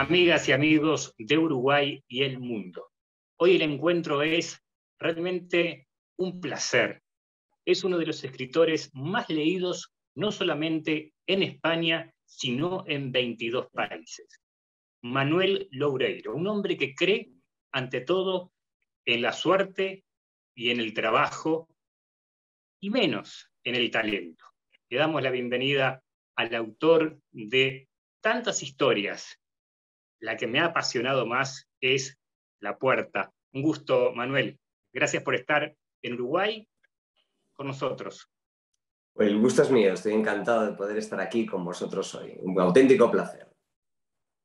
Amigas y amigos de Uruguay y el mundo. Hoy el encuentro es realmente un placer. Es uno de los escritores más leídos, no solamente en España, sino en 22 países. Manuel Loureiro, un hombre que cree, ante todo, en la suerte y en el trabajo, y menos en el talento. Le damos la bienvenida al autor de tantas historias. La que me ha apasionado más es La Puerta. Un gusto, Manuel. Gracias por estar en Uruguay con nosotros. Pues el gusto es mío. Estoy encantado de poder estar aquí con vosotros hoy. Un auténtico placer.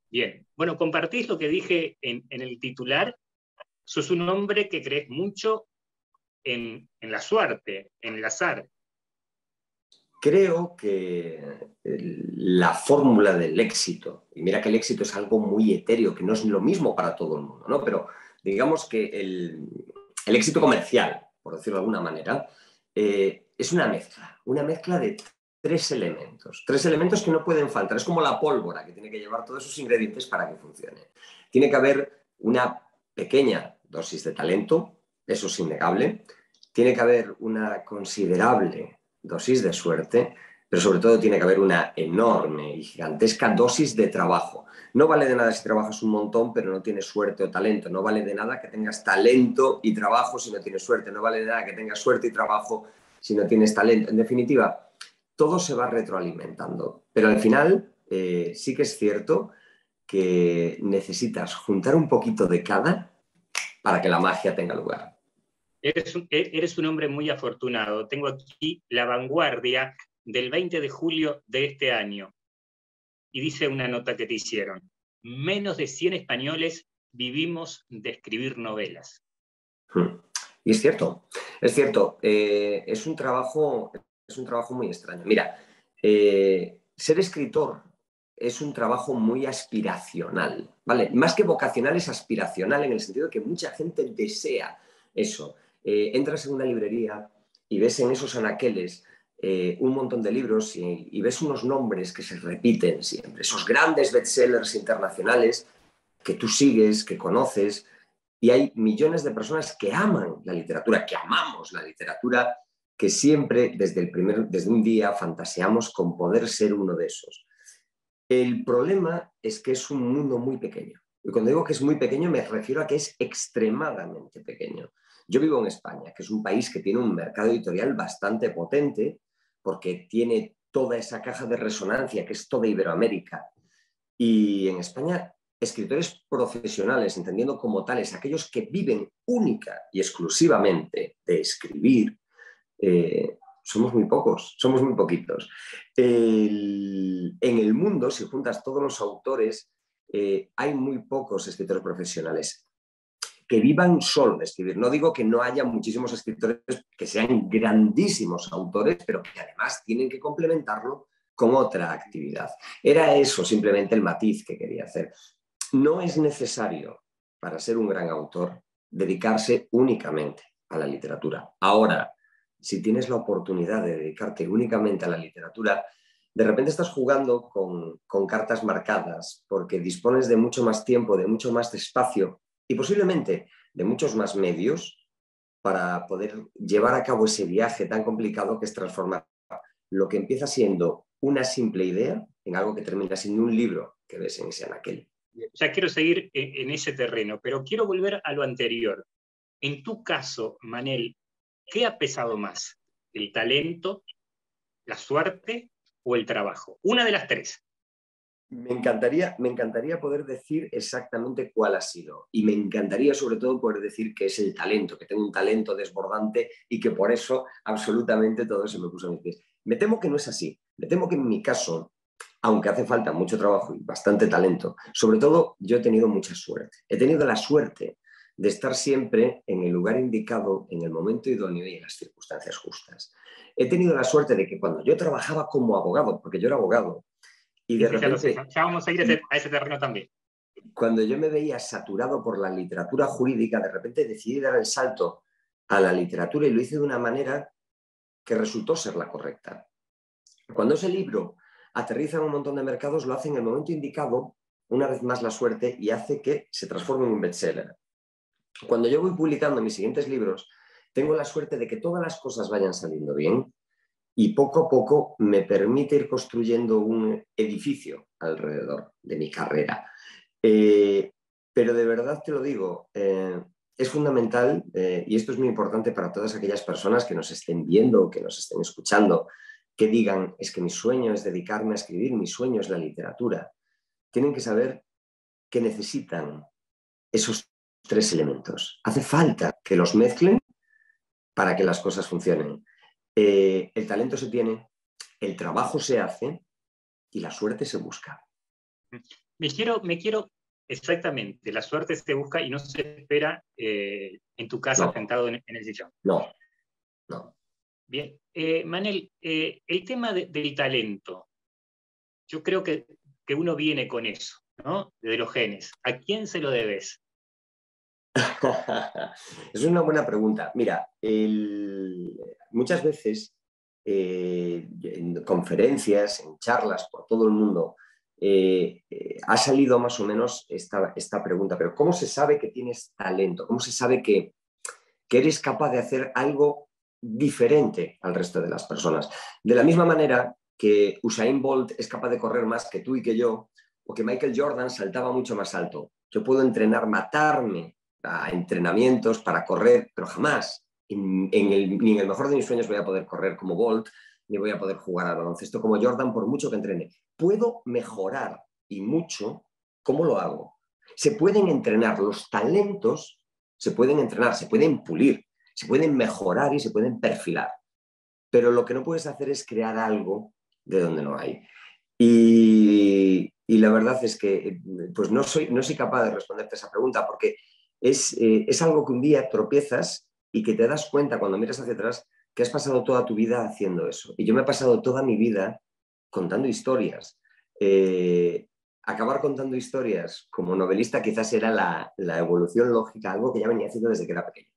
Bien. Bueno, compartís lo que dije en el titular. Sos un hombre que crees mucho en la suerte, en el azar. Creo que la fórmula del éxito, y mira que el éxito es algo muy etéreo, que no es lo mismo para todo el mundo, ¿no? Pero digamos que el éxito comercial, por decirlo de alguna manera, es una mezcla de tres elementos que no pueden faltar. Es como la pólvora, que tiene que llevar todos esos ingredientes para que funcione. Tiene que haber una pequeña dosis de talento, eso es innegable. Tiene que haber una considerable dosis de suerte, pero sobre todo tiene que haber una enorme y gigantesca dosis de trabajo. No vale de nada si trabajas un montón pero no tienes suerte o talento. No vale de nada que tengas talento y trabajo si no tienes suerte. No vale de nada que tengas suerte y trabajo si no tienes talento. En definitiva, todo se va retroalimentando. Pero al final sí que es cierto que necesitas juntar un poquito de cada para que la magia tenga lugar. Eres un hombre muy afortunado. Tengo aquí La Vanguardia del 20 de julio de este año. Y dice una nota que te hicieron. Menos de 100 españoles vivimos de escribir novelas. Y es cierto, es cierto. Es un trabajo muy extraño. Mira, ser escritor es un trabajo muy aspiracional, ¿vale? Más que vocacional, es aspiracional en el sentido de que mucha gente desea eso. Entras en una librería y ves en esos anaqueles un montón de libros y ves unos nombres que se repiten siempre, esos grandes bestsellers internacionales que tú sigues, que conoces, y hay millones de personas que aman la literatura, que amamos la literatura, que siempre desde un día fantaseamos con poder ser uno de esos. El problema es que es un mundo muy pequeño. Y cuando digo que es muy pequeño me refiero a que es extremadamente pequeño. Yo vivo en España, que es un país que tiene un mercado editorial bastante potente porque tiene toda esa caja de resonancia que es toda Iberoamérica. Y en España, escritores profesionales, entendiendo como tales aquellos que viven única y exclusivamente de escribir, somos muy pocos, somos muy poquitos. En el mundo, si juntas todos los autores, hay muy pocos escritores profesionales que vivan solo de escribir. No digo que no haya muchísimos escritores que sean grandísimos autores, pero que además tienen que complementarlo con otra actividad. Era eso simplemente el matiz que quería hacer. No es necesario, para ser un gran autor, dedicarse únicamente a la literatura. Ahora, si tienes la oportunidad de dedicarte únicamente a la literatura, de repente estás jugando con cartas marcadas porque dispones de mucho más tiempo, de mucho más espacio y posiblemente de muchos más medios para poder llevar a cabo ese viaje tan complicado que es transformar lo que empieza siendo una simple idea en algo que termina siendo un libro que ves en ese anaquel. Ya quiero seguir en ese terreno, pero quiero volver a lo anterior. En tu caso, Manel, ¿qué ha pesado más? ¿El talento, la suerte o el trabajo? Una de las tres. Me encantaría poder decir exactamente cuál ha sido y me encantaría sobre todo poder decir que es el talento, que tengo un talento desbordante y que por eso absolutamente todo se me puso a mis pies. Me temo que no es así. Me temo que en mi caso, aunque hace falta mucho trabajo y bastante talento, sobre todo yo he tenido mucha suerte. He tenido la suerte de estar siempre en el lugar indicado, en el momento idóneo y en las circunstancias justas. He tenido la suerte de que cuando yo trabajaba como abogado, porque yo era abogado, y de repente, ya vamos a ir a ese terreno también. Cuando yo me veía saturado por la literatura jurídica, de repente decidí dar el salto a la literatura y lo hice de una manera que resultó ser la correcta. Cuando ese libro aterriza en un montón de mercados, lo hace en el momento indicado una vez más la suerte y hace que se transforme en un bestseller. Cuando yo voy publicando mis siguientes libros, tengo la suerte de que todas las cosas vayan saliendo bien y poco a poco me permite ir construyendo un edificio alrededor de mi carrera. Pero de verdad te lo digo, es fundamental, y esto es muy importante para todas aquellas personas que nos estén viendo, que nos estén escuchando, que digan, es que mi sueño es dedicarme a escribir, mi sueño es la literatura. Tienen que saber que necesitan esos tres elementos. Hace falta que los mezclen para que las cosas funcionen. El talento se tiene, el trabajo se hace y la suerte se busca. Me quiero exactamente, la suerte se busca y no se espera en tu casa sentado en el sillón. No. Bien. Manel, el tema del talento, yo creo que uno viene con eso, ¿no? De los genes. ¿A quién se lo debes? Es una buena pregunta. Mira, muchas veces en conferencias, en charlas por todo el mundo, ha salido más o menos esta pregunta, pero ¿cómo se sabe que tienes talento? ¿Cómo se sabe que eres capaz de hacer algo diferente al resto de las personas? De la misma manera que Usain Bolt es capaz de correr más que tú y que yo, o que Michael Jordan saltaba mucho más alto. Yo puedo entrenar, matarme a entrenamientos para correr, pero jamás, ni en el mejor de mis sueños voy a poder correr como Bolt, ni voy a poder jugar al baloncesto como Jordan por mucho que entrene. Puedo mejorar y mucho. ¿Cómo lo hago? Se pueden entrenar los talentos, se pueden entrenar, se pueden pulir, se pueden mejorar y se pueden perfilar. Pero lo que no puedes hacer es crear algo de donde no hay. Y la verdad es que pues no soy capaz de responderte esa pregunta porque es algo que un día tropiezas y que te das cuenta cuando miras hacia atrás que has pasado toda tu vida haciendo eso. Y yo me he pasado toda mi vida contando historias. Acabar contando historias como novelista quizás era la evolución lógica, algo que ya venía haciendo desde que era pequeño.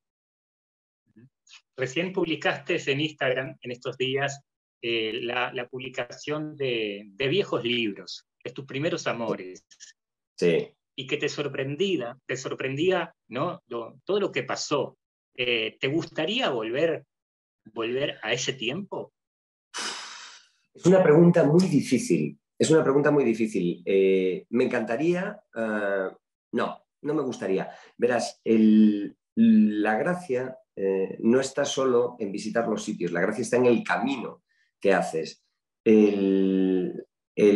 Recién publicaste en Instagram en estos días la publicación de viejos libros, de tus primeros amores. Sí. Y que te sorprendía, ¿no? Todo lo que pasó. ¿Te gustaría volver a ese tiempo? Es una pregunta muy difícil. Es una pregunta muy difícil. ¿Me encantaría? No me gustaría. Verás, la gracia no está solo en visitar los sitios, la gracia está en el camino que haces. El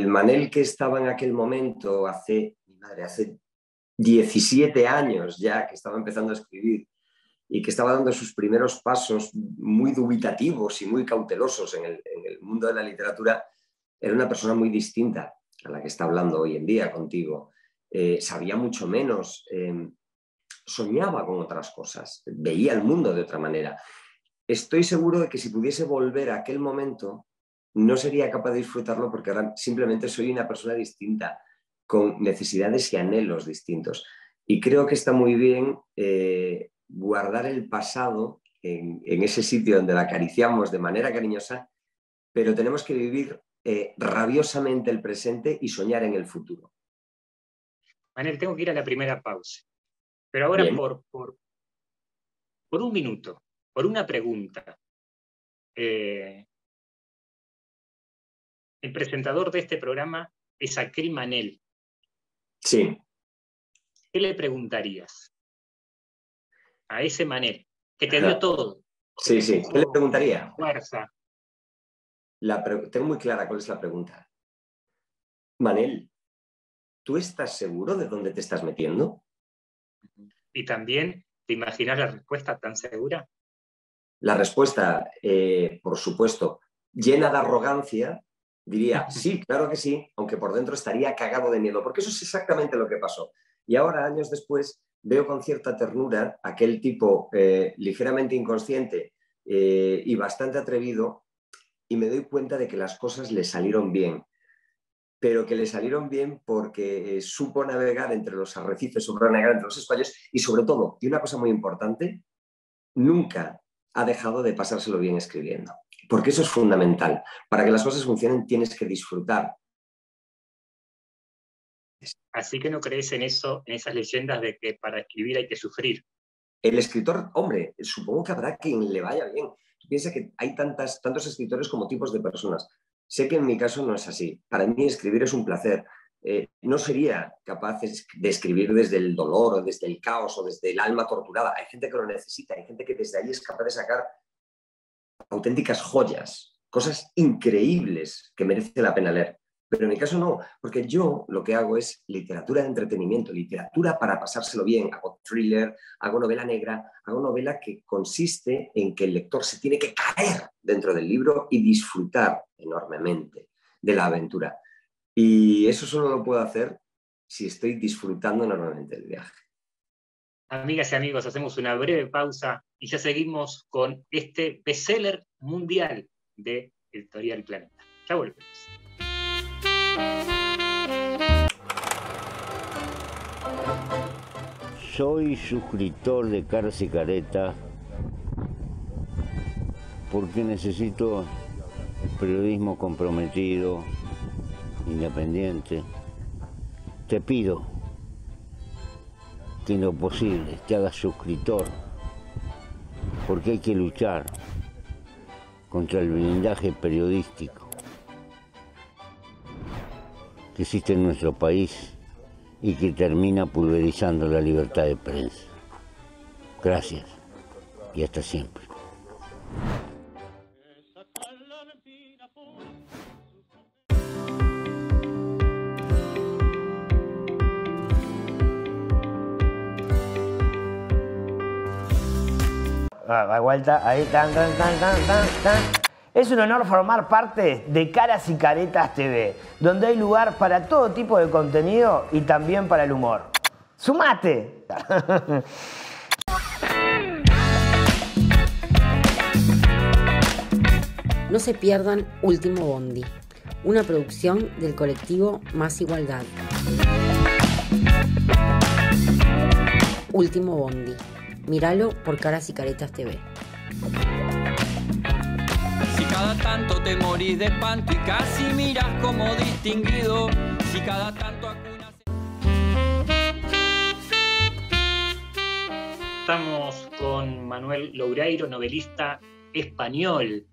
Manel que estaba en aquel momento hace 17 años ya, que estaba empezando a escribir y que estaba dando sus primeros pasos muy dubitativos y muy cautelosos en el mundo de la literatura, era una persona muy distinta a la que está hablando hoy en día contigo. Sabía mucho menos, soñaba con otras cosas, veía el mundo de otra manera. Estoy seguro de que si pudiese volver a aquel momento, no sería capaz de disfrutarlo porque ahora simplemente soy una persona distinta, con necesidades y anhelos distintos. Y creo que está muy bien guardar el pasado en ese sitio donde la acariciamos de manera cariñosa, pero tenemos que vivir rabiosamente el presente y soñar en el futuro. Manel, tengo que ir a la primera pausa. Pero ahora por un minuto, por una pregunta. El presentador de este programa es aquel Manel. Sí. ¿Qué le preguntarías a ese Manel que te dio todo? Sí. ¿Qué le preguntaría? Fuerza. Tengo muy clara cuál es la pregunta. Manel, ¿tú estás seguro de dónde te estás metiendo? Y también, ¿te imaginas la respuesta tan segura? La respuesta, por supuesto, llena de arrogancia, diría, sí, claro que sí, aunque por dentro estaría cagado de miedo, porque eso es exactamente lo que pasó. Y ahora, años después, veo con cierta ternura aquel tipo ligeramente inconsciente y bastante atrevido, y me doy cuenta de que las cosas le salieron bien, pero que le salieron bien porque supo navegar entre los arrecifes, supo navegar entre los escollos y sobre todo, y una cosa muy importante, nunca ha dejado de pasárselo bien escribiendo, porque eso es fundamental. Para que las cosas funcionen tienes que disfrutar Así que no crees en eso, en esas leyendas de que para escribir hay que sufrir. El escritor, hombre, supongo que habrá quien le vaya bien. Piensa que hay tantos escritores como tipos de personas. Sé que en mi caso no es así. Para mí escribir es un placer. No sería capaz de escribir desde el dolor o desde el caos o desde el alma torturada. Hay gente que lo necesita, hay gente que desde ahí es capaz de sacar auténticas joyas, cosas increíbles que merece la pena leer. Pero en mi caso no, porque yo lo que hago es literatura de entretenimiento, literatura para pasárselo bien. Hago thriller, hago novela negra, hago novela que consiste en que el lector se tiene que caer dentro del libro y disfrutar enormemente de la aventura. Y eso solo lo puedo hacer si estoy disfrutando enormemente del viaje. Amigas y amigos, hacemos una breve pausa y ya seguimos con este bestseller mundial de Editorial Planeta. Ya volvemos. Soy suscriptor de Caras y Caretas porque necesito periodismo comprometido, independiente. Te pido que en lo posible te hagas suscriptor, porque hay que luchar contra el blindaje periodístico que existe en nuestro país y que termina pulverizando la libertad de prensa. Gracias y hasta siempre. De vuelta, ahí, tan. Es un honor formar parte de Caras y Caretas TV, donde hay lugar para todo tipo de contenido y también para el humor. ¡Sumate! No se pierdan Último Bondi, una producción del colectivo Más Igualdad. Último Bondi. Míralo por Caras y Caretas TV. Si cada tanto te morís de espanto y casi miras como distinguido, si cada tanto acunas... Estamos con Manuel Loureiro, novelista español.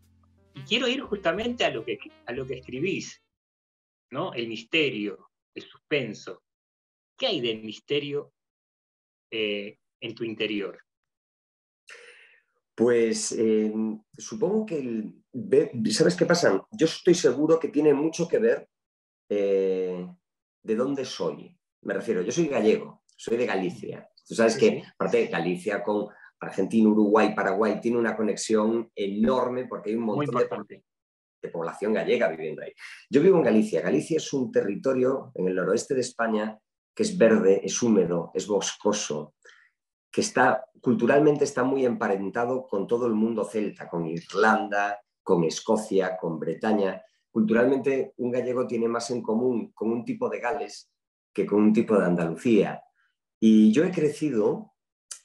Y quiero ir justamente a lo que escribís, ¿no? El misterio, el suspenso. ¿Qué hay de misterio en tu interior? Pues supongo que, ¿sabes qué pasa? Yo estoy seguro que tiene mucho que ver de dónde soy. Me refiero, yo soy gallego, soy de Galicia. Tú sabes que, aparte, Galicia con Argentina, Uruguay, Paraguay, tiene una conexión enorme porque hay un montón de población gallega viviendo ahí. Yo vivo en Galicia. Galicia es un territorio en el noroeste de España que es verde, es húmedo, es boscoso, que culturalmente está muy emparentado con todo el mundo celta, con Irlanda, con Escocia, con Bretaña. Culturalmente un gallego tiene más en común con un tipo de Gales que con un tipo de Andalucía. Y yo he crecido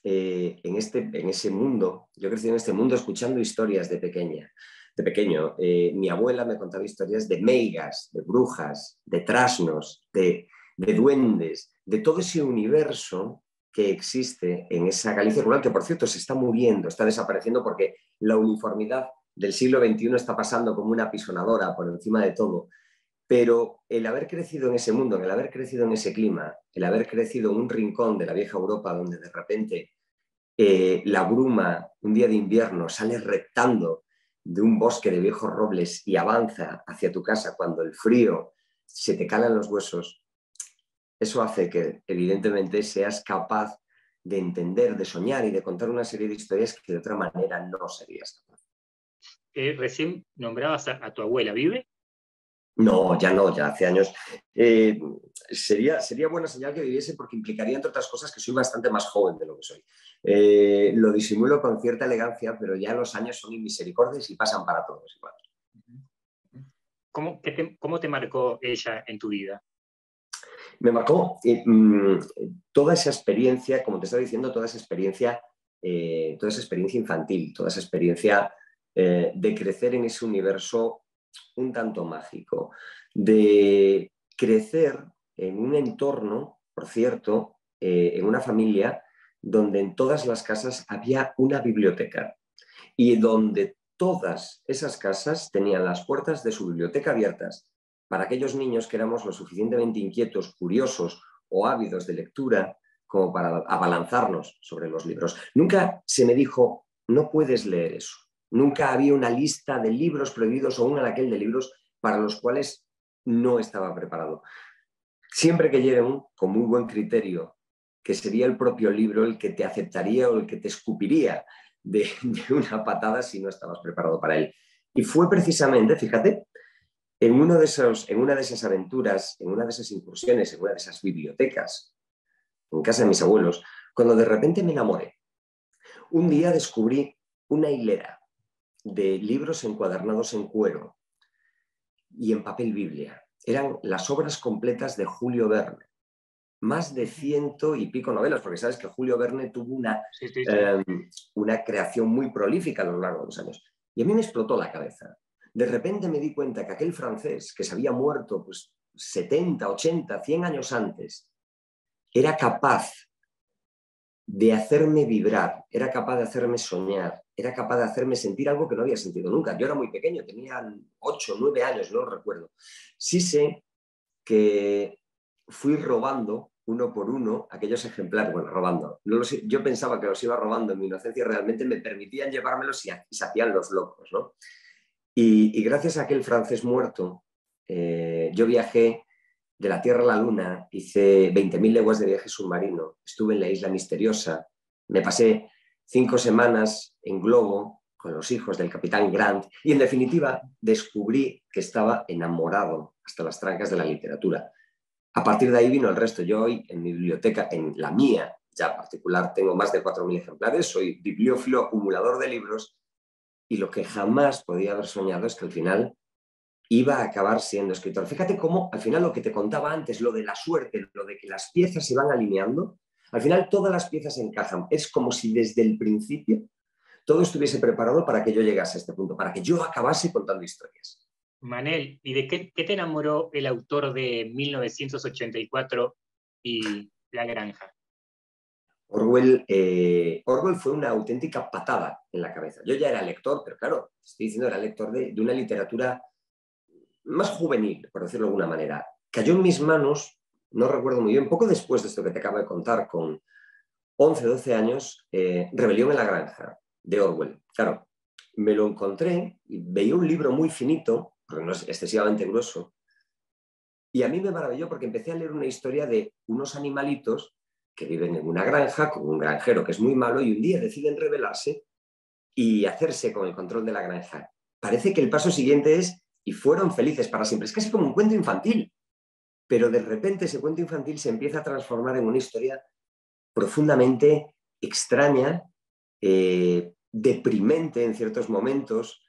en ese mundo, escuchando historias de pequeño. Mi abuela me contaba historias de meigas, de brujas, de trasnos, de duendes, de todo ese universo que existe en esa Galicia rural, que por cierto se está muriendo, está desapareciendo porque la uniformidad del siglo XXI está pasando como una pisonadora por encima de todo. Pero el haber crecido en ese mundo, el haber crecido en ese clima, el haber crecido en un rincón de la vieja Europa donde de repente la bruma, un día de invierno, sale reptando de un bosque de viejos robles y avanza hacia tu casa cuando el frío se te cala en los huesos, eso hace que evidentemente seas capaz de entender, de soñar y de contar una serie de historias que de otra manera no serías capaz. Recién nombrabas a tu abuela, ¿vive? No, ya hace años. Sería buena señal que viviese porque implicaría, entre otras cosas, que soy bastante más joven de lo que soy. Lo disimulo con cierta elegancia, pero ya los años son inmisericordios y pasan para todos igual. ¿Cómo te marcó ella en tu vida? Me marcó toda esa experiencia, como te estaba diciendo, toda esa experiencia infantil, toda esa experiencia de crecer en ese universo un tanto mágico, de crecer en un entorno, por cierto, en una familia donde en todas las casas había una biblioteca y donde todas esas casas tenían las puertas de su biblioteca abiertas para aquellos niños que éramos lo suficientemente inquietos, curiosos o ávidos de lectura como para abalanzarnos sobre los libros. Nunca se me dijo, no puedes leer eso. Nunca había una lista de libros prohibidos o un anaquel de libros para los cuales no estaba preparado. Siempre que lleguen con muy buen criterio, que sería el propio libro el que te aceptaría o el que te escupiría de una patada si no estabas preparado para él. Y fue precisamente, fíjate, en una de esas aventuras, en una de esas incursiones, en una de esas bibliotecas, en casa de mis abuelos, cuando de repente me enamoré. Un día descubrí una hilera de libros encuadernados en cuero y en papel Biblia. Eran las obras completas de Julio Verne. Más de 100 y pico novelas, porque sabes que Julio Verne tuvo una creación muy prolífica a lo largo de los años. Y a mí me explotó la cabeza. De repente me di cuenta que aquel francés que se había muerto pues, 70, 80, 100 años antes, era capaz de hacerme vibrar, era capaz de hacerme soñar, era capaz de hacerme sentir algo que no había sentido nunca. Yo era muy pequeño, tenía 8, 9 años, no lo recuerdo. Sí sé que fui robando uno por uno aquellos ejemplares, bueno, robando. No los, yo pensaba que los iba robando en mi inocencia, realmente me permitían llevármelos y se hacían los locos, ¿no? Y gracias a aquel francés muerto, yo viajé de la Tierra a la Luna, hice 20.000 leguas de viaje submarino, estuve en la Isla Misteriosa, me pasé 5 semanas en globo con los hijos del capitán Grant y en definitiva descubrí que estaba enamorado hasta las trancas de la literatura. A partir de ahí vino el resto. Yo hoy en mi biblioteca, en la mía ya particular, tengo más de 4.000 ejemplares, soy bibliófilo, acumulador de libros y lo que jamás podía haber soñado es que al final iba a acabar siendo escritor. Fíjate cómo al final lo que te contaba antes, lo de la suerte, lo de que las piezas se van alineando, al final todas las piezas encajan. Es como si desde el principio todo estuviese preparado para que yo llegase a este punto, para que yo acabase contando historias. Manel, ¿y de qué te enamoró el autor de 1984 y La Granja? Orwell fue una auténtica patada en la cabeza. Yo ya era lector, pero claro, estoy diciendo era lector de una literatura más juvenil, por decirlo de alguna manera. Cayó en mis manos, no recuerdo muy bien, poco después de esto que te acabo de contar, con 11, 12 años, Rebelión en la Granja, de Orwell. Claro, me lo encontré y veía un libro muy finito, porque no es excesivamente grueso, y a mí me maravilló porque empecé a leer una historia de unos animalitos que viven en una granja con un granjero que es muy malo y un día deciden rebelarse y hacerse con el control de la granja. Parece que el paso siguiente es y fueron felices para siempre. Es casi como un cuento infantil, pero de repente ese cuento infantil se empieza a transformar en una historia profundamente extraña, deprimente en ciertos momentos,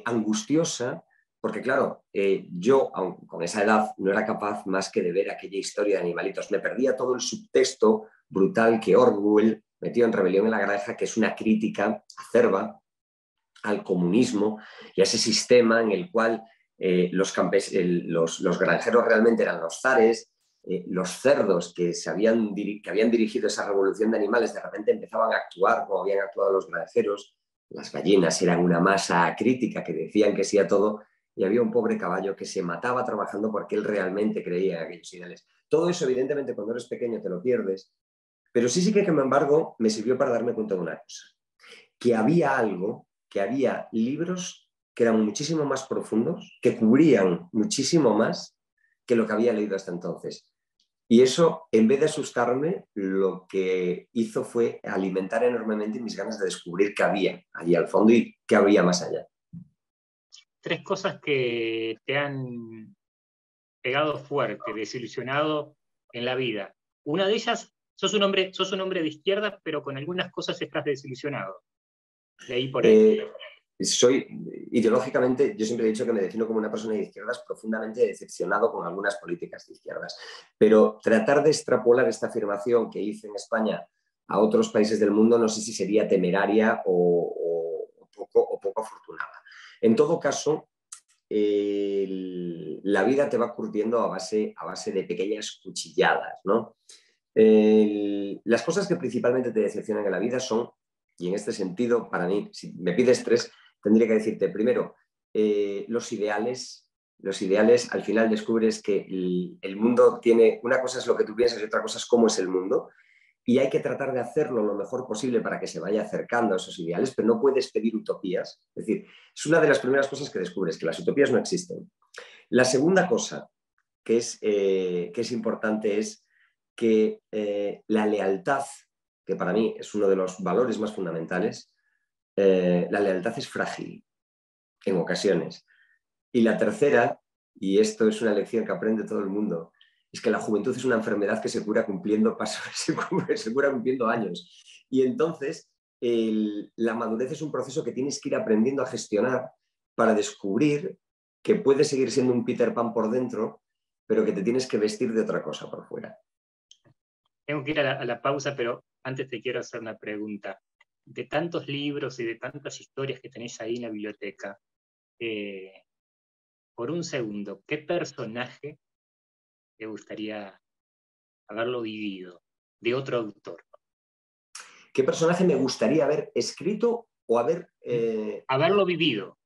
angustiosa, porque claro, yo aun con esa edad no era capaz más que de ver aquella historia de animalitos. Me perdía todo el subtexto brutal que Orwell metió en Rebelión en la Granja, que es una crítica acerba al comunismo y a ese sistema en el cual los granjeros realmente eran los zares, los cerdos que habían dirigido esa revolución de animales de repente empezaban a actuar como habían actuado los granjeros, las gallinas eran una masa crítica que decían que sí a todo y había un pobre caballo que se mataba trabajando porque él realmente creía en aquellos ideales. Todo eso evidentemente cuando eres pequeño te lo pierdes, pero sí que, sin embargo, me sirvió para darme cuenta de una cosa, que había algo, que había libros que eran muchísimo más profundos, que cubrían muchísimo más que lo que había leído hasta entonces. Y eso, en vez de asustarme, lo que hizo fue alimentar enormemente mis ganas de descubrir qué había allí al fondo y qué había más allá. 3 cosas que te han pegado fuerte, desilusionado en la vida. Una de ellas, sos un hombre de izquierda, pero con algunas cosas estás desilusionado. De ahí por ahí. Ideológicamente, yo siempre he dicho que me defino como una persona de izquierdas profundamente decepcionado con algunas políticas de izquierdas. Pero tratar de extrapolar esta afirmación que hice en España a otros países del mundo no sé si sería temeraria o poco afortunada. En todo caso, la vida te va curtiendo a base de pequeñas cuchilladas, ¿no? Las cosas que principalmente te decepcionan en la vida son, y en este sentido, para mí, si me pides tres, tendría que decirte, primero, los ideales. Los ideales, al final descubres que el mundo tiene, una cosa es lo que tú piensas y otra cosa es cómo es el mundo, y hay que tratar de hacerlo lo mejor posible para que se vaya acercando a esos ideales, pero no puedes pedir utopías. Es decir, es una de las primeras cosas que descubres, que las utopías no existen. La segunda cosa que es importante es que la lealtad, que para mí es uno de los valores más fundamentales, la lealtad es frágil en ocasiones. Y la tercera, y esto es una lección que aprende todo el mundo, es que la juventud es una enfermedad que se cura cumpliendo pasos, se cura cumpliendo años. Y entonces la madurez es un proceso que tienes que ir aprendiendo a gestionar para descubrir que puedes seguir siendo un Peter Pan por dentro, pero que te tienes que vestir de otra cosa por fuera. Tengo que ir a la pausa, pero antes te quiero hacer una pregunta. De tantos libros y de tantas historias que tenés ahí en la biblioteca, por un segundo, ¿qué personaje te gustaría haberlo vivido de otro autor? ¿Qué personaje me gustaría haber escrito o haber... Haberlo vivido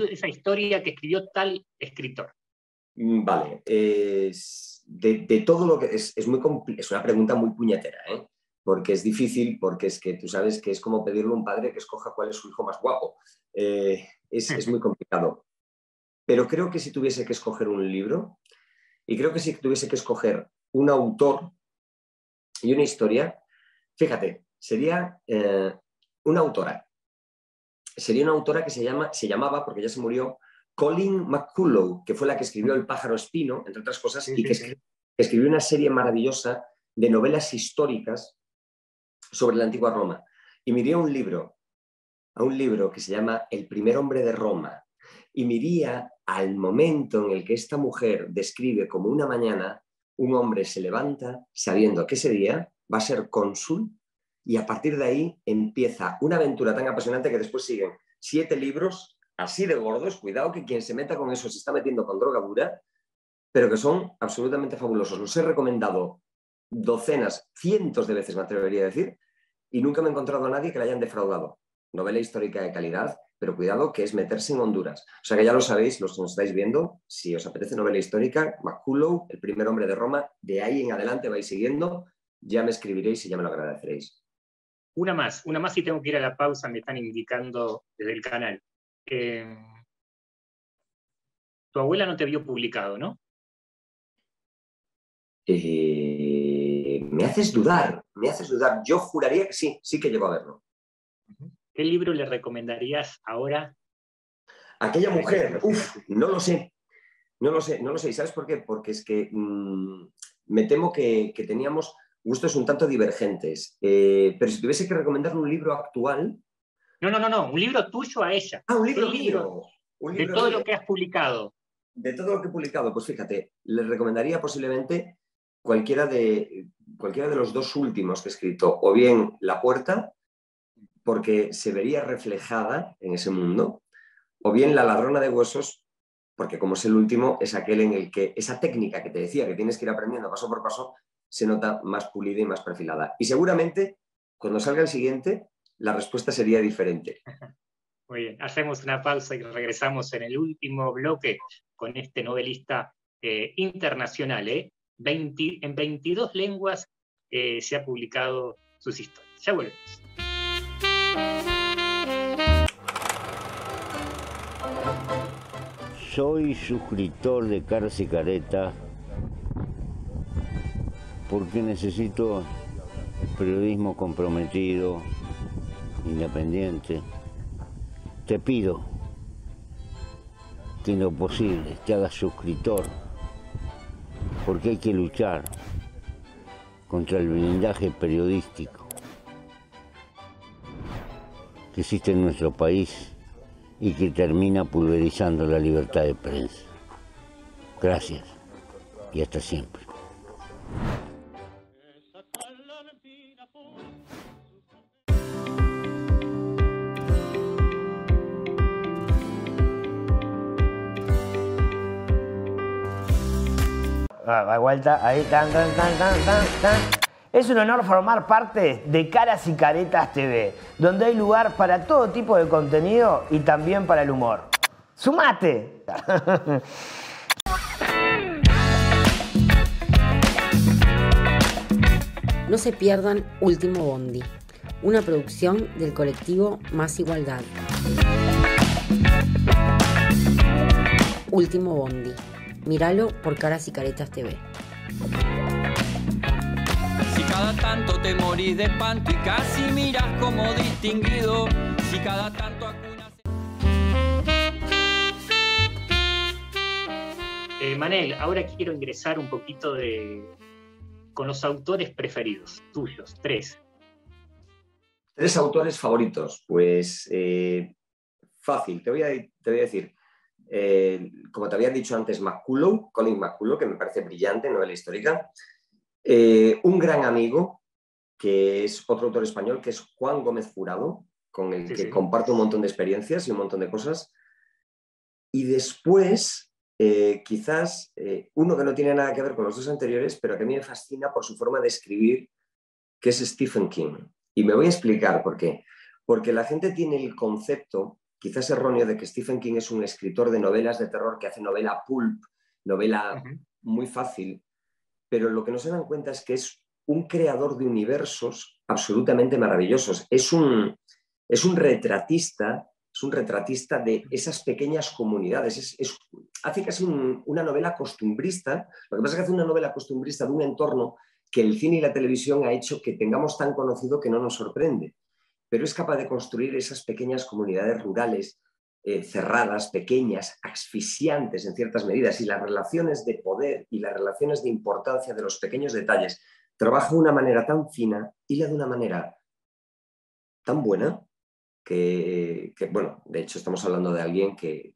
esa historia que escribió tal escritor. Vale, de todo lo que... Es una pregunta muy puñetera, ¿eh? Porque es difícil, porque es que tú sabes que es como pedirle a un padre que escoja cuál es su hijo más guapo. Es muy complicado. Pero creo que si tuviese que escoger un libro, y creo que si tuviese que escoger un autor y una historia, fíjate, sería una autora. Sería una autora que se llamaba, porque ya se murió, Colleen McCullough, que fue la que escribió El pájaro espino, entre otras cosas, y que escribió una serie maravillosa de novelas históricas sobre la antigua Roma. Y me iría a un libro que se llama El primer hombre de Roma, y me iría al momento en el que esta mujer describe como una mañana un hombre se levanta sabiendo que ese día va a ser cónsul, y a partir de ahí empieza una aventura tan apasionante que después siguen 7 libros así de gordos. Cuidado que quien se meta con eso se está metiendo con droga dura, pero que son absolutamente fabulosos. Los he recomendado docenas, cientos de veces, me atrevería a decir, y nunca me he encontrado a nadie que la hayan defraudado. Novela histórica de calidad, pero cuidado que es meterse en Honduras. O sea que ya lo sabéis, los que nos estáis viendo, si os apetece novela histórica, McCullough, El primer hombre de Roma, de ahí en adelante vais siguiendo, ya me escribiréis y ya me lo agradeceréis. Una más y tengo que ir a la pausa, me están indicando desde el canal. Tu abuela no te vio publicado, ¿no? Me haces dudar. Yo juraría que sí que llegó a verlo. ¿Qué libro le recomendarías ahora? Aquella mujer, no lo sé. ¿Y sabes por qué? Porque es que me temo que teníamos gustos un tanto divergentes. Pero si tuviese que recomendarle un libro actual... No, un libro tuyo a ella. Un libro mío. De todo lo que has publicado. De todo lo que he publicado, pues fíjate, le recomendaría posiblemente cualquiera de los 2 últimos que he escrito, o bien La puerta, porque se vería reflejada en ese mundo, o bien La ladrona de huesos, porque como es el último, es aquel en el que esa técnica que te decía que tienes que ir aprendiendo paso por paso, se nota más pulida y más perfilada. Y seguramente, cuando salga el siguiente, la respuesta sería diferente. Muy bien, hacemos una pausa y regresamos en el último bloque con este novelista internacional. En 22 lenguas se ha publicado sus historias. Ya volvemos. Soy suscriptor de Cara y Careta porque necesito periodismo comprometido, independiente. Te pido que en lo posible te hagas suscriptor, porque hay que luchar contra el blindaje periodístico que existe en nuestro país y que termina pulverizando la libertad de prensa. Gracias y hasta siempre. Da vuelta, ahí, tan. Es un honor formar parte de Caras y Caretas TV, donde hay lugar para todo tipo de contenido y también para el humor. ¡Sumate! No se pierdan Último Bondi, una producción del colectivo Más Igualdad. Último Bondi. Míralo por Caras y Caretas TV. Si cada tanto te morís de espanto y casi miras como distinguido, si cada tanto acunas... Manel, ahora quiero ingresar un poquito con los autores preferidos, tuyos, 3. 3 autores favoritos, pues fácil, te voy a decir, como te había dicho antes, Colin McCullough, que me parece brillante, novela histórica. Un gran amigo, que es otro autor español, que es Juan Gómez Jurado, con el que comparto un montón de experiencias y un montón de cosas. Y después, quizás, uno que no tiene nada que ver con los 2 anteriores, pero que a mí me fascina por su forma de escribir, que es Stephen King. Y me voy a explicar por qué. Porque la gente tiene el concepto, quizás erróneo, de que Stephen King es un escritor de novelas de terror que hace novela pulp, novela muy fácil, pero lo que no se dan cuenta es que es un creador de universos absolutamente maravillosos. Es un retratista de esas pequeñas comunidades. Hace casi una novela costumbrista. Lo que pasa es que hace una novela costumbrista de un entorno que el cine y la televisión ha hecho que tengamos tan conocido que no nos sorprende. Pero es capaz de construir esas pequeñas comunidades rurales, cerradas, pequeñas, asfixiantes en ciertas medidas, y las relaciones de poder y las relaciones de importancia de los pequeños detalles trabaja de una manera tan fina y la de una manera tan buena que bueno, de hecho estamos hablando de alguien que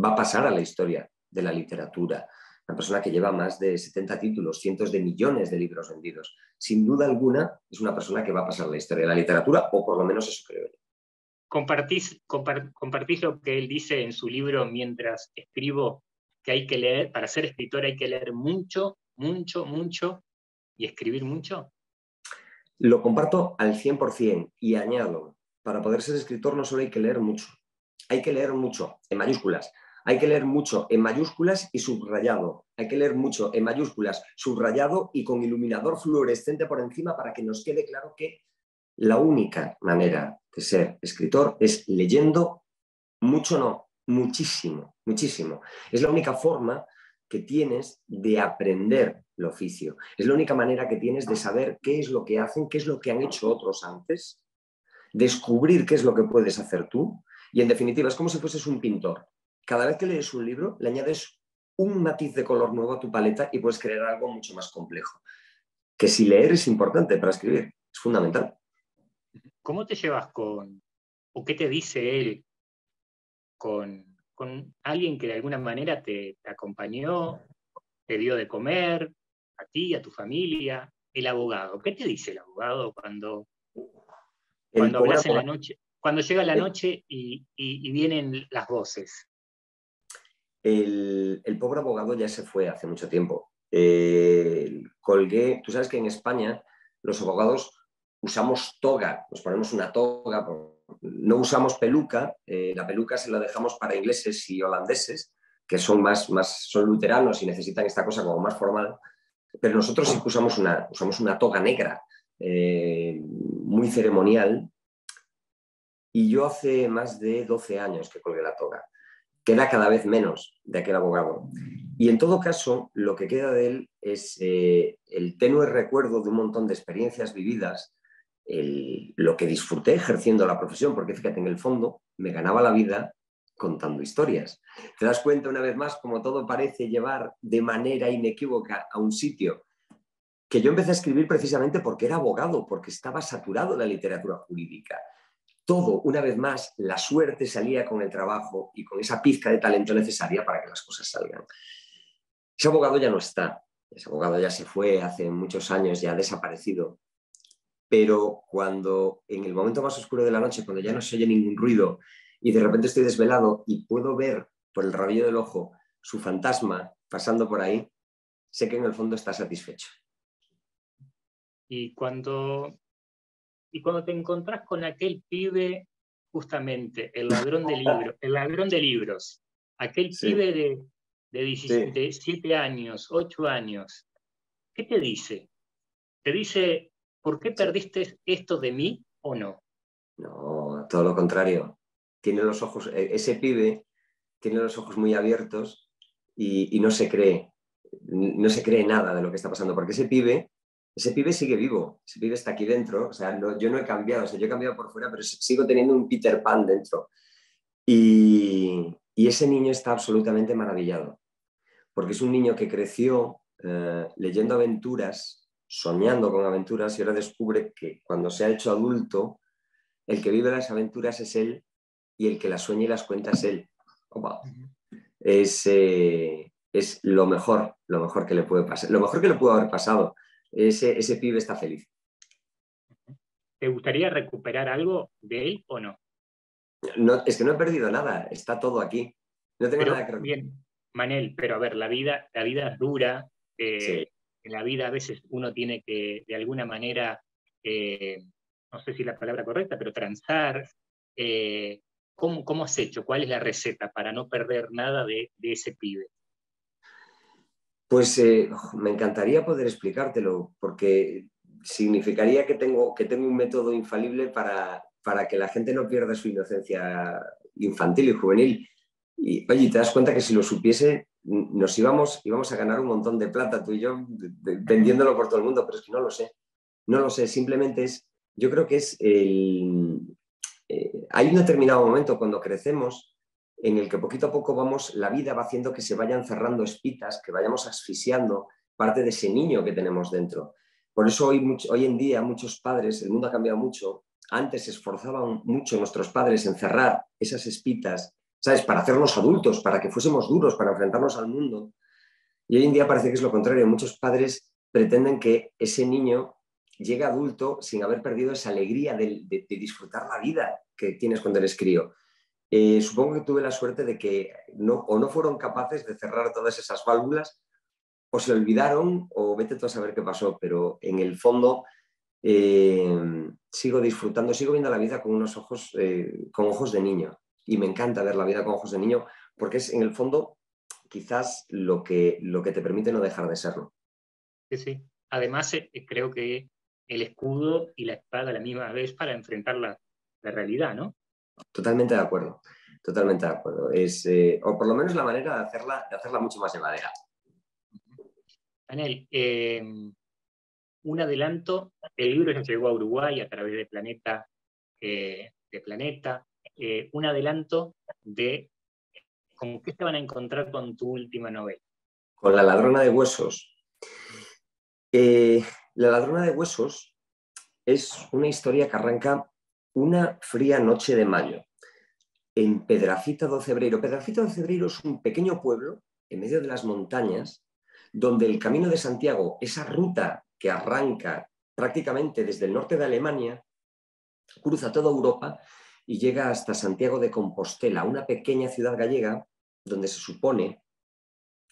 va a pasar a la historia de la literatura, una persona que lleva más de 70 títulos, cientos de millones de libros vendidos. Sin duda alguna es una persona que va a pasar a la historia de la literatura, o por lo menos eso creo yo. ¿Compartís lo que él dice en su libro Mientras escribo, que hay que leer, para ser escritor hay que leer mucho, y escribir mucho? Lo comparto al 100% y añado, para poder ser escritor no solo hay que leer mucho en mayúsculas, hay que leer mucho en mayúsculas y subrayado, hay que leer mucho en mayúsculas, subrayado y con iluminador fluorescente por encima, para que nos quede claro que la única manera de ser escritor es leyendo mucho, no, muchísimo. Es la única forma que tienes de aprender el oficio. Es la única manera que tienes de saber qué es lo que hacen, qué es lo que han hecho otros antes, descubrir qué es lo que puedes hacer tú, y en definitiva es como si fueses un pintor. Cada vez que lees un libro le añades un matiz de color nuevo a tu paleta y puedes crear algo mucho más complejo. Que si leer es importante para escribir, es fundamental. ¿Cómo te llevas o qué te dice él con alguien que de alguna manera te acompañó, te dio de comer, a ti, a tu familia, el abogado? ¿Qué te dice el abogado cuando hablas en la noche, cuando llega la noche y vienen las voces? El pobre abogado ya se fue hace mucho tiempo. Colgué, tú sabes que en España los abogados usamos toga, nos ponemos una toga, no usamos peluca, la peluca se la dejamos para ingleses y holandeses, que son son luteranos y necesitan esta cosa como más formal, pero nosotros sí que usamos una toga negra, muy ceremonial, y yo hace más de 12 años que colgué la toga. Queda cada vez menos de aquel abogado. Y en todo caso, lo que queda de él es el tenue recuerdo de un montón de experiencias vividas, lo que disfruté ejerciendo la profesión, porque fíjate, en el fondo me ganaba la vida contando historias. Te das cuenta una vez más cómo todo parece llevar de manera inequívoca a un sitio, que yo empecé a escribir precisamente porque era abogado, porque estaba saturado de la literatura jurídica. Todo, una vez más, la suerte salía con el trabajo y con esa pizca de talento necesaria para que las cosas salgan. Ese abogado ya no está, ese abogado ya se fue hace muchos años, ya ha desaparecido. Pero cuando, en el momento más oscuro de la noche, cuando ya no se oye ningún ruido y de repente estoy desvelado y puedo ver por el rabillo del ojo su fantasma pasando por ahí, sé que en el fondo está satisfecho. Y cuando te encontrás con aquel pibe, justamente, el ladrón de libros, aquel Sí. pibe de 7 años, 8 años, ¿qué te dice? ¿Te dice, ¿por qué perdiste esto de mí o no? No, todo lo contrario. Tiene los ojos, ese pibe tiene los ojos muy abiertos y no se cree nada de lo que está pasando, porque ese pibe sigue vivo, ese pibe está aquí dentro, o sea, yo no he cambiado, o sea, yo he cambiado por fuera, pero sigo teniendo un Peter Pan dentro. Y ese niño está absolutamente maravillado, porque es un niño que creció leyendo aventuras, soñando con aventuras, y ahora descubre que cuando se ha hecho adulto, el que vive las aventuras es él y el que las sueña y las cuenta es él. Opa. Es lo mejor que le puede pasar, lo mejor que le pudo haber pasado. Ese pibe está feliz. ¿Te gustaría recuperar algo de él o no? No, es que no he perdido nada, está todo aquí. No tengo nada que recuperar. Bien, Manel, pero a ver, la vida es dura. Sí. En la vida a veces uno tiene que, de alguna manera, no sé si es la palabra correcta, pero transar. ¿Cómo has hecho? ¿Cuál es la receta para no perder nada de ese pibe? Pues me encantaría poder explicártelo, porque significaría que tengo un método infalible para que la gente no pierda su inocencia infantil y juvenil. Y oye, te das cuenta que si lo supiese, íbamos a ganar un montón de plata, tú y yo, vendiéndolo por todo el mundo, pero es que no lo sé. No lo sé, simplemente yo creo que hay un determinado momento cuando crecemos en el que poquito a poco la vida va haciendo que se vayan cerrando espitas, que vayamos asfixiando parte de ese niño que tenemos dentro. Por eso hoy en día muchos padres, el mundo ha cambiado mucho, antes se esforzaban mucho nuestros padres en cerrar esas espitas, ¿sabes? Para hacernos adultos, para que fuésemos duros, para enfrentarnos al mundo. Y hoy en día parece que es lo contrario. Muchos padres pretenden que ese niño llegue adulto sin haber perdido esa alegría de disfrutar la vida que tienes cuando eres crío. Supongo que tuve la suerte de que no fueron capaces de cerrar todas esas válvulas, o se olvidaron, o vete tú a saber qué pasó, pero en el fondo sigo disfrutando, sigo viendo la vida con unos ojos, con ojos de niño, y me encanta ver la vida con ojos de niño, porque es en el fondo quizás lo que te permite no dejar de serlo. Sí, sí. Además, creo que el escudo y la espada a la misma vez para enfrentar la realidad, ¿no? Totalmente de acuerdo, totalmente de acuerdo. O por lo menos la manera de hacerla mucho más llevadera. Manel, un adelanto, el libro ya llegó a Uruguay a través de Planeta, un adelanto de con qué te van a encontrar con tu última novela. Con La ladrona de huesos. La ladrona de huesos es una historia que arranca una fría noche de mayo en Pedrafita do Cebreiro. Pedrafita do Cebreiro es un pequeño pueblo en medio de las montañas donde el Camino de Santiago, esa ruta que arranca prácticamente desde el norte de Alemania, cruza toda Europa y llega hasta Santiago de Compostela, una pequeña ciudad gallega donde se supone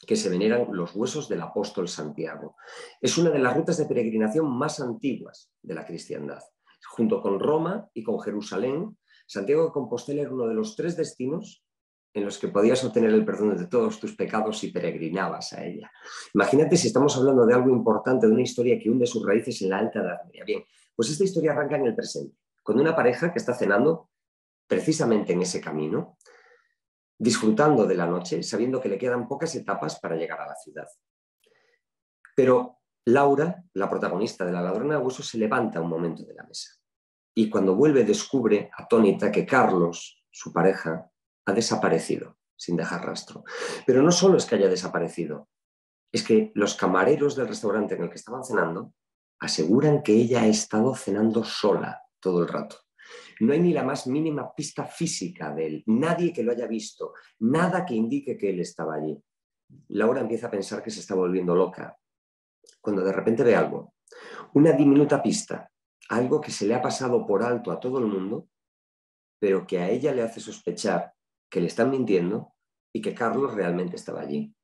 que se veneran los huesos del apóstol Santiago. Es una de las rutas de peregrinación más antiguas de la cristiandad. Junto con Roma y con Jerusalén, Santiago de Compostela era uno de los 3 destinos en los que podías obtener el perdón de todos tus pecados si peregrinabas a ella. Imagínate si estamos hablando de algo importante, de una historia que hunde sus raíces en la Alta Edad Media. Bien, pues esta historia arranca en el presente, con una pareja que está cenando precisamente en ese camino, disfrutando de la noche, sabiendo que le quedan pocas etapas para llegar a la ciudad. Pero Laura, la protagonista de La ladrona de huesos, se levanta un momento de la mesa y cuando vuelve descubre, atónita, que Carlos, su pareja, ha desaparecido sin dejar rastro. Pero no solo es que haya desaparecido, es que los camareros del restaurante en el que estaban cenando aseguran que ella ha estado cenando sola todo el rato. No hay ni la más mínima pista física de él, nadie que lo haya visto, nada que indique que él estaba allí. Laura empieza a pensar que se está volviendo loca, cuando de repente ve algo, una diminuta pista, algo que se le ha pasado por alto a todo el mundo, pero que a ella le hace sospechar que le están mintiendo y que Carlos realmente estaba allí.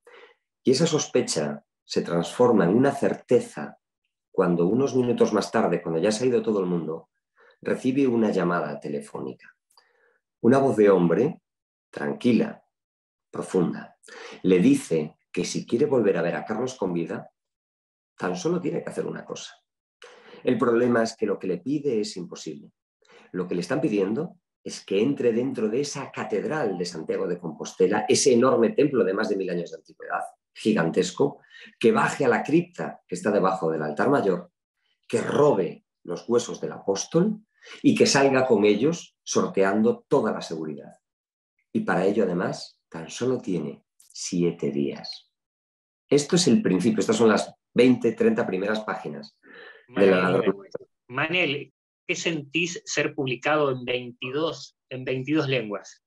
Y esa sospecha se transforma en una certeza cuando unos minutos más tarde, cuando ya se ha ido todo el mundo, recibe una llamada telefónica. Una voz de hombre, tranquila, profunda, le dice que si quiere volver a ver a Carlos con vida, tan solo tiene que hacer una cosa. El problema es que lo que le pide es imposible. Lo que le están pidiendo es que entre dentro de esa catedral de Santiago de Compostela, ese enorme templo de más de 1000 años de antigüedad, gigantesco, que baje a la cripta que está debajo del altar mayor, que robe los huesos del apóstol y que salga con ellos sorteando toda la seguridad. Y para ello, además, tan solo tiene 7 días. Esto es el principio, estas son las 20, 30 primeras páginas de La Ladrona. Manel, ¿qué sentís ser publicado en 22 lenguas?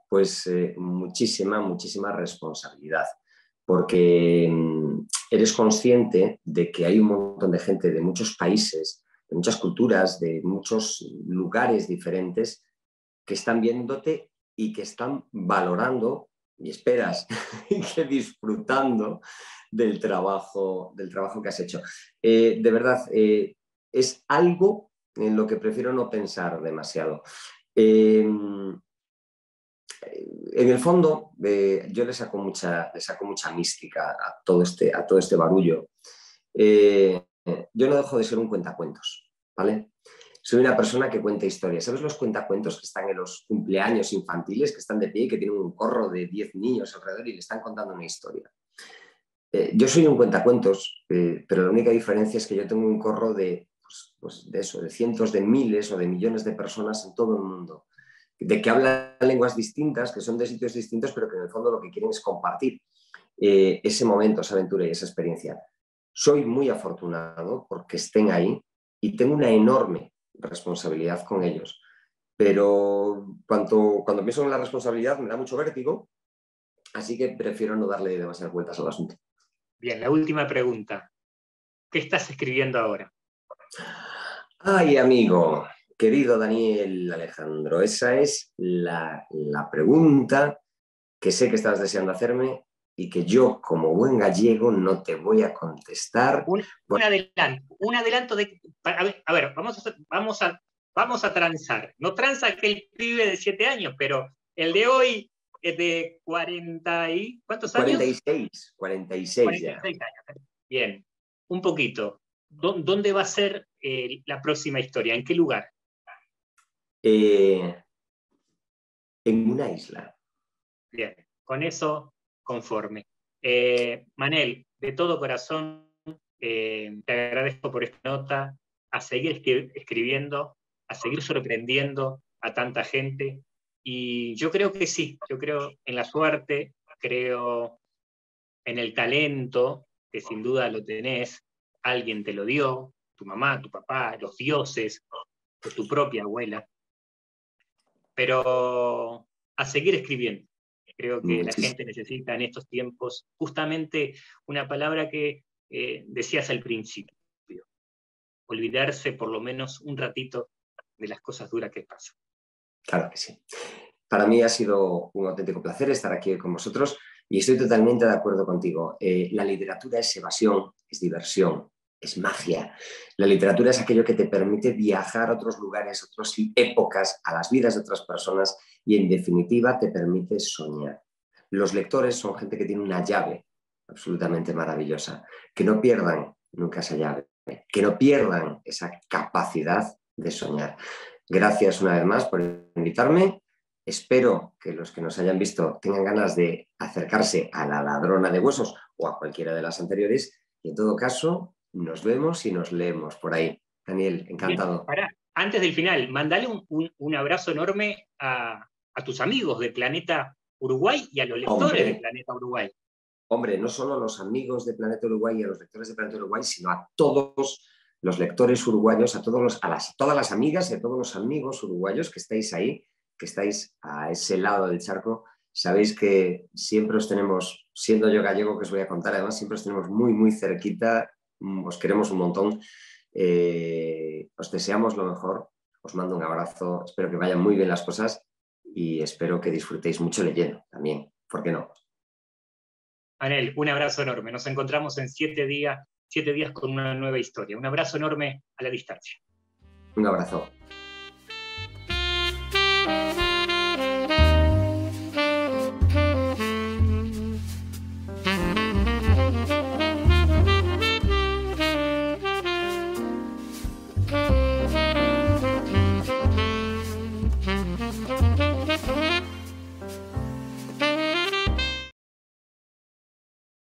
Pues muchísima responsabilidad, porque eres consciente de que hay un montón de gente de muchos países, de muchas culturas, de muchos lugares diferentes que están viéndote y que están valorando, y esperas que disfrutando del trabajo que has hecho. De verdad, es algo en lo que prefiero no pensar demasiado. En el fondo, yo le saco mucha mística a todo este barullo. Yo no dejo de ser un cuentacuentos, ¿vale? Soy una persona que cuenta historias. ¿Sabes los cuentacuentos que están en los cumpleaños infantiles, que están de pie y que tienen un corro de 10 niños alrededor y le están contando una historia? Yo soy un cuentacuentos, pero la única diferencia es que yo tengo un corro de cientos de miles o de millones de personas en todo el mundo, de que hablan lenguas distintas, que son de sitios distintos, pero que en el fondo lo que quieren es compartir ese momento, esa aventura y esa experiencia. Soy muy afortunado porque estén ahí y tengo una enorme responsabilidad con ellos. Pero cuando pienso en la responsabilidad me da mucho vértigo, así que prefiero no darle demasiadas vueltas al asunto. Bien, la última pregunta. ¿Qué estás escribiendo ahora? Ay, amigo, querido Daniel Alejandro, esa es la pregunta que sé que estás deseando hacerme y que yo, como buen gallego, no te voy a contestar. Un adelanto de... A ver, vamos a transar. No transa aquel pibe de 7 años, pero el de hoy es de 40 y... ¿Cuántos años? 46 ya. 46 años. Bien, un poquito. ¿Dónde va a ser la próxima historia? ¿En qué lugar? En una isla. Bien, con eso conforme. Manel, de todo corazón, te agradezco por esta nota, a seguir escribiendo, a seguir sorprendiendo a tanta gente. Y yo creo que sí, yo creo en la suerte, creo en el talento, que sin duda lo tenés, alguien te lo dio, tu mamá, tu papá, los dioses, o tu propia abuela. Pero a seguir escribiendo. Creo que la gente necesita en estos tiempos justamente una palabra que decías al principio, olvidarse por lo menos un ratito de las cosas duras que pasan. Claro que sí. Para mí ha sido un auténtico placer estar aquí con vosotros y estoy totalmente de acuerdo contigo. La literatura es evasión, es diversión, es magia. La literatura es aquello que te permite viajar a otros lugares, a otras épocas, a las vidas de otras personas y en definitiva te permite soñar. Los lectores son gente que tiene una llave absolutamente maravillosa. Que no pierdan nunca esa llave, que no pierdan esa capacidad de soñar. Gracias una vez más por invitarme. Espero que los que nos hayan visto tengan ganas de acercarse a La Ladrona de Huesos o a cualquiera de las anteriores. Y en todo caso, nos vemos y nos leemos por ahí. Daniel, encantado. Bien, pará. Antes del final, mandale un abrazo enorme a tus amigos de Planeta Uruguay y a los lectores de Planeta Uruguay. Hombre, no solo a los amigos de Planeta Uruguay y a los lectores de Planeta Uruguay, sino a todos los lectores uruguayos, a todas las amigas y a todos los amigos uruguayos que estáis ahí, que estáis a ese lado del charco. Sabéis que siempre os tenemos, siendo yo gallego, que os voy a contar, además siempre os tenemos muy cerquita, os queremos un montón, os deseamos lo mejor, os mando un abrazo, espero que vayan muy bien las cosas y espero que disfrutéis mucho leyendo también, ¿por qué no? Anel, un abrazo enorme. Nos encontramos en 7 días con una nueva historia. Un abrazo enorme a la distancia. Un abrazo.